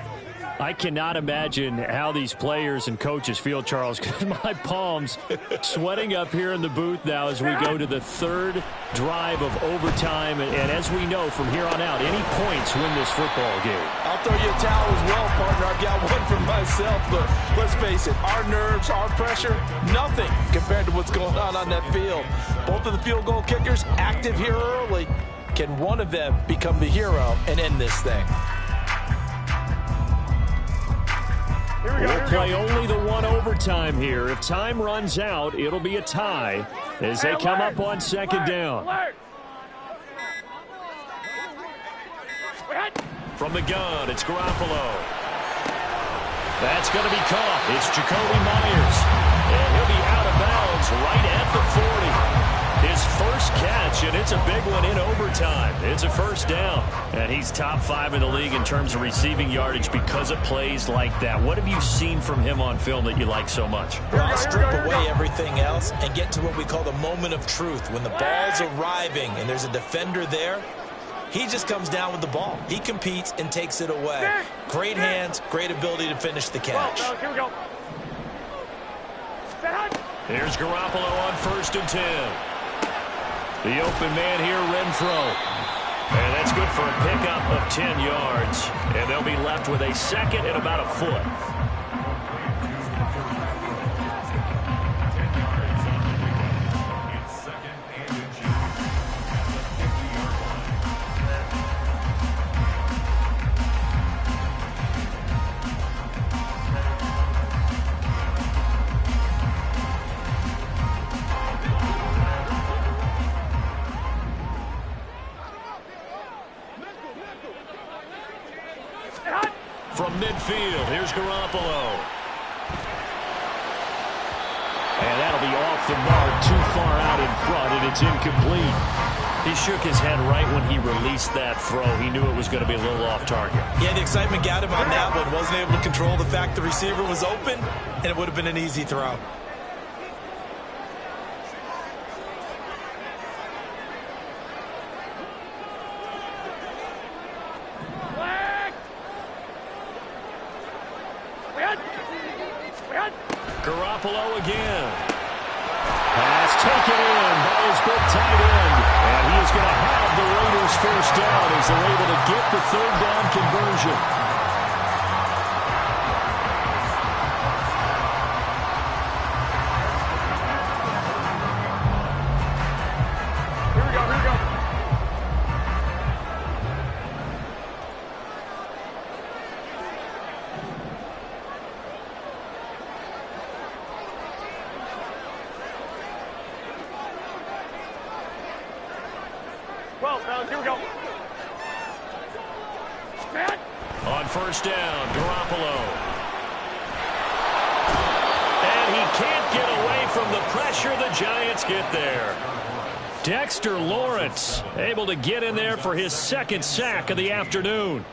Speaker 4: I cannot imagine how these players and coaches feel, Charles, because my palms sweating up here in the booth now as we go to the 3rd drive of overtime. And as we know, from here on out, any points win this football game.
Speaker 3: I'll throw you a towel as well, partner. I've got one for myself, but let's face it, our nerves, our pressure, nothing compared to what's going on that field. Both of the field goal kickers active here early. Can one of them become the hero and end this thing?
Speaker 4: We'll play only the 1 overtime here. If time runs out, it'll be a tie as they come up on 2nd down.
Speaker 1: From the gun, it's Garoppolo. That's going to be caught. It's Jacoby Myers. And he'll be out of bounds right at the 40. His first catch, and it's a big one in overtime. It's a first down. And he's top 5 in the league in terms of receiving yardage because of plays like that. What have you seen from him on film that you like so much?
Speaker 3: Well, strip away everything else and get to what we call the moment of truth. When the ball's arriving and there's a defender there, he just comes down with the ball. He competes and takes it away. Great hands, great ability to finish the catch.
Speaker 2: Here we go.
Speaker 1: Here's Garoppolo on 1st and 10. The open man here, Renfro. And that's good for a pickup of 10 yards. And they'll be left with a 2nd and about a foot. From midfield, here's Garoppolo.
Speaker 4: And that'll be off the mark, too far out in front, and it's incomplete.
Speaker 1: He shook his head right when he released that throw. He knew it was going to be a little off target.
Speaker 3: Yeah, the excitement got him on that one. Wasn't able to control the fact the receiver was open, and it would have been an easy throw.
Speaker 1: Garoppolo again. Pass taken in by his big tight end. And he is going to have the Raiders first down as they're able to get the third down conversion.
Speaker 2: Here we go.
Speaker 1: On first down, Garoppolo. And he can't get away from the pressure. The Giants get there. Dexter Lawrence able to get in there for his second sack of the afternoon.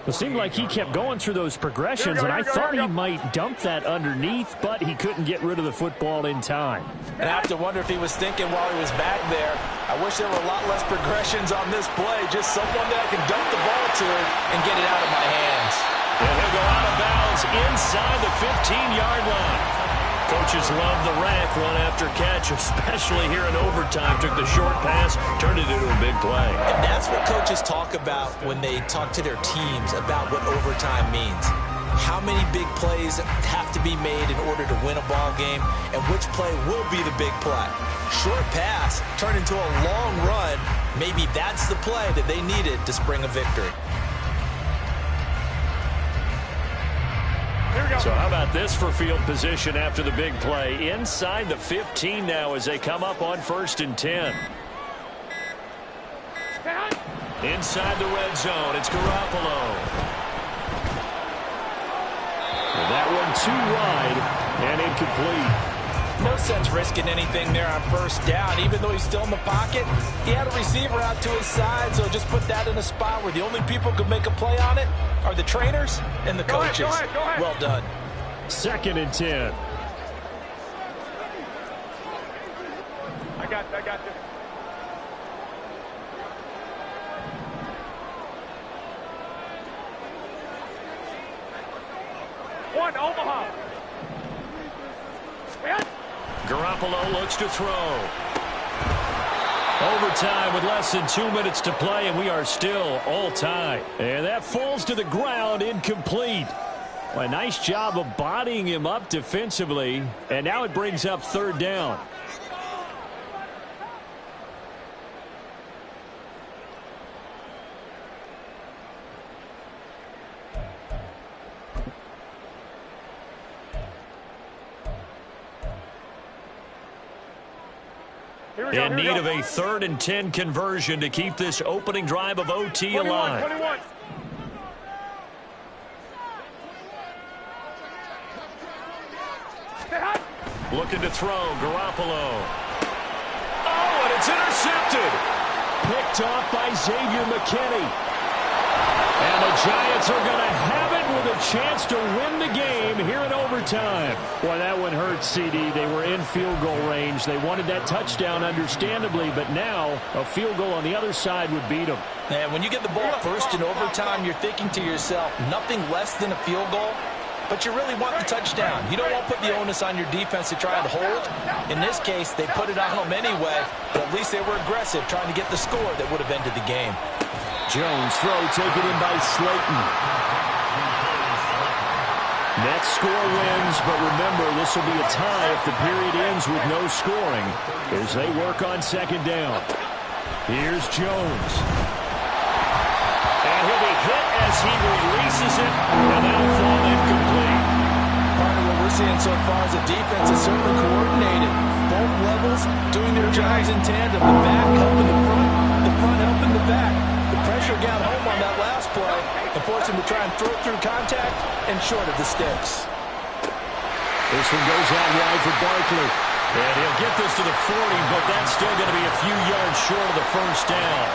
Speaker 4: It seemed like he kept going through those progressions, and I thought he might dump that underneath, but he couldn't get rid of the football in time.
Speaker 3: And I have to wonder if he was thinking while he was back there, I wish there were a lot less progressions on this play, just someone that I can dump the ball to and get it out of my hands.
Speaker 1: And he'll go out of bounds inside the 15-yard line. Coaches love the rack run after catch, especially here in overtime. Took the short pass, turned it into a big play.
Speaker 3: And that's what coaches talk about when they talk to their teams about what overtime means. How many big plays have to be made in order to win a ball game, and which play will be the big play. Short pass turned into a long run. Maybe that's the play that they needed to spring a victory.
Speaker 1: So how about this for field position after the big play? Inside the 15 now as they come up on 1st and 10. Inside the red zone, it's Garoppolo. That one too wide and incomplete.
Speaker 3: No sense risking anything there on first down. Even though he's still in the pocket, he had a receiver out to his side, so just put that in a spot where the only people who can make a play on it are the trainers and the coaches.
Speaker 2: Go ahead.
Speaker 3: Well done.
Speaker 1: 2nd and 10.
Speaker 2: I got this. One, Omaha.
Speaker 1: Garoppolo looks to throw. Overtime with less than 2 minutes to play, and we are still all tied. And that falls to the ground, incomplete. Well, a nice job of bodying him up defensively, and now it brings up 3rd down. In need of a 3rd and 10 conversion to keep this opening drive of OT alive.
Speaker 2: 21.
Speaker 1: Looking to throw, Garoppolo. Oh, and it's intercepted. Picked off by Xavier McKinney. And the Giants are going to have it with a chance to win the game here in overtime.
Speaker 4: Boy, that one hurt, CD. They were in field goal range. They wanted that touchdown, understandably, but now a field goal on the other side would beat them.
Speaker 3: And when you get the ball first in overtime, you're thinking to yourself, nothing less than a field goal. But you really want the touchdown. You don't want to put the onus on your defense to try and hold. In this case, they put it on them anyway, but at least they were aggressive, trying to get the score that would have ended the game.
Speaker 4: Jones throw taken in by Slayton. Next score wins, but remember, this will be a tie if the period ends with no scoring as they work on 2nd down. Here's Jones.
Speaker 1: And he'll be hit as he releases it, and that'll fall incomplete.
Speaker 3: Part of what we're seeing so far is the defense is certainly coordinated. Both levels doing their jobs in tandem. The back helping the front helping the back. The pressure got home on that last play and forced him to try and throw it through contact and short of the sticks.
Speaker 4: This one goes out wide for Barkley.
Speaker 1: And he'll get this to the 40, but that's still going to be a few yards short of the first down.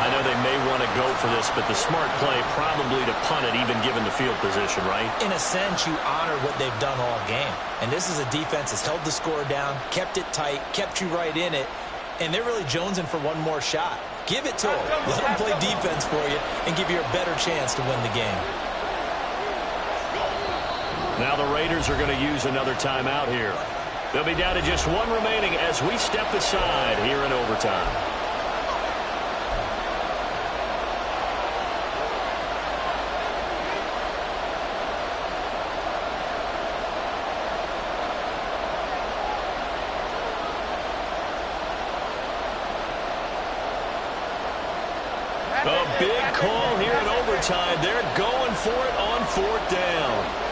Speaker 1: I know they may want to go for this, but the smart play probably to punt it, even given the field position, right?
Speaker 3: In a sense, you honor what they've done all game. And this is a defense that's held the score down, kept it tight, kept you right in it, and they're really jonesing for one more shot. Give it to them. Let them play defense for you and give you a better chance to win the game.
Speaker 1: Now the Raiders are going to use another timeout here. They'll be down to just one remaining as we step aside here in overtime. A big call here in overtime. They're going for it on 4th down.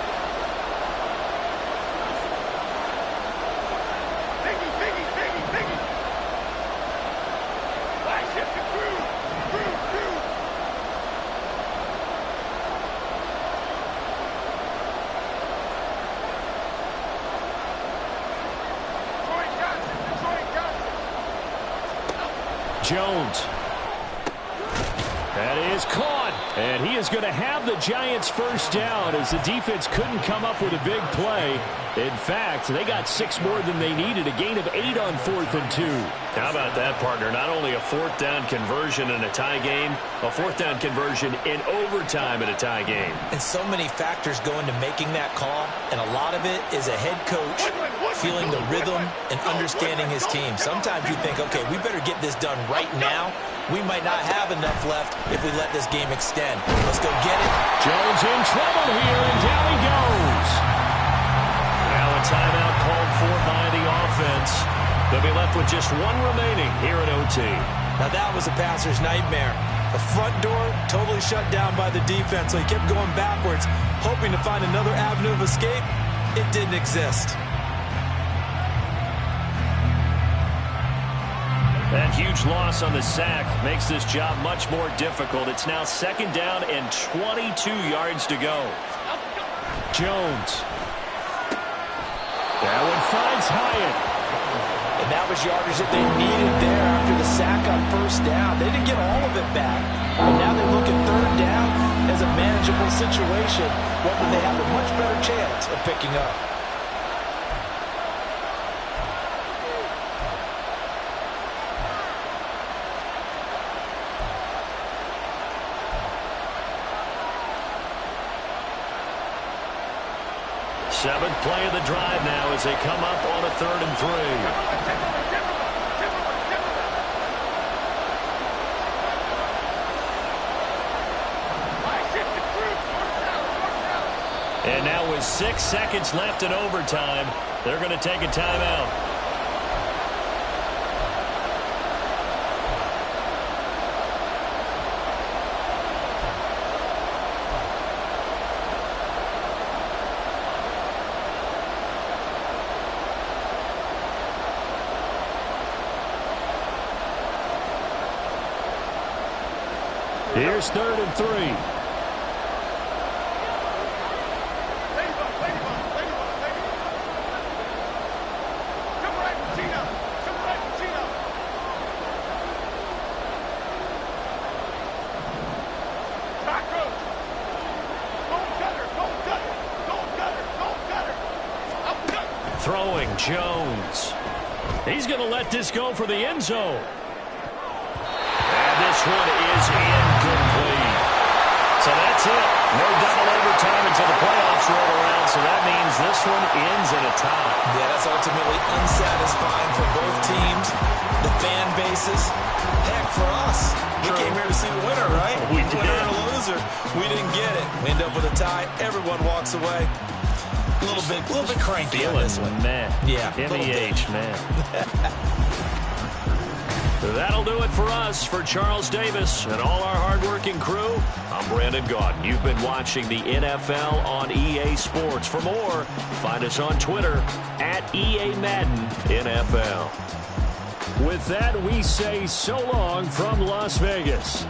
Speaker 1: Jones. That is caught. And he is going to have the Giants first down as the defense couldn't come up with a big play. In fact, they got 6 more than they needed, a gain of 8 on 4th and 2. How about that, partner? Not only a 4th down conversion in a tie game, a 4th down conversion in overtime in a tie game.
Speaker 3: And so many factors go into making that call, and a lot of it is a head coach feeling the rhythm and understanding his team. Sometimes you think, okay, we better get this done right now. We might not have enough left if we let this game extend. Let's go get it.
Speaker 4: Jones in trouble here, and down he goes.
Speaker 1: Now a timeout called for by the offense. They'll be left with just 1 remaining here at OT.
Speaker 3: Now that was a passer's nightmare. The front door totally shut down by the defense, so he kept going backwards, hoping to find another avenue of escape. It didn't exist.
Speaker 1: That huge loss on the sack makes this job much more difficult. It's now 2nd down and 22 yards to go.
Speaker 4: Jones. That one finds Hoyt.
Speaker 3: And that was yardage that they needed there after the sack on 1st down. They didn't get all of it back. And now they look at 3rd down as a manageable situation, one that they have a much better chance of picking up.
Speaker 1: Seventh play of the drive now as they come up on a 3rd and 3. And now with 6 seconds left in overtime, they're going to take a timeout.
Speaker 4: Here's 3rd and 3.
Speaker 1: Throwing Jones. He's going to let this go for the end zone. And this one is incomplete. So that's it. No double overtime until the playoffs roll around. So that means this one ends in a tie.
Speaker 3: Yeah, that's ultimately unsatisfying for both teams, the fan bases. Heck, for us. We came here to see the winner, right?
Speaker 1: We did.
Speaker 3: Winner and a loser. We didn't get it. We end up with a tie. Everyone walks away. A little bit cranky on this one.
Speaker 1: Man.
Speaker 3: Yeah.
Speaker 1: MEH, man. That'll do it for us. For Charles Davis and all our hardworking crew, I'm Brandon Gaudin. You've been watching the NFL on EA Sports. For more, find us on Twitter at EA Madden NFL.
Speaker 4: With that, we say so long from Las Vegas.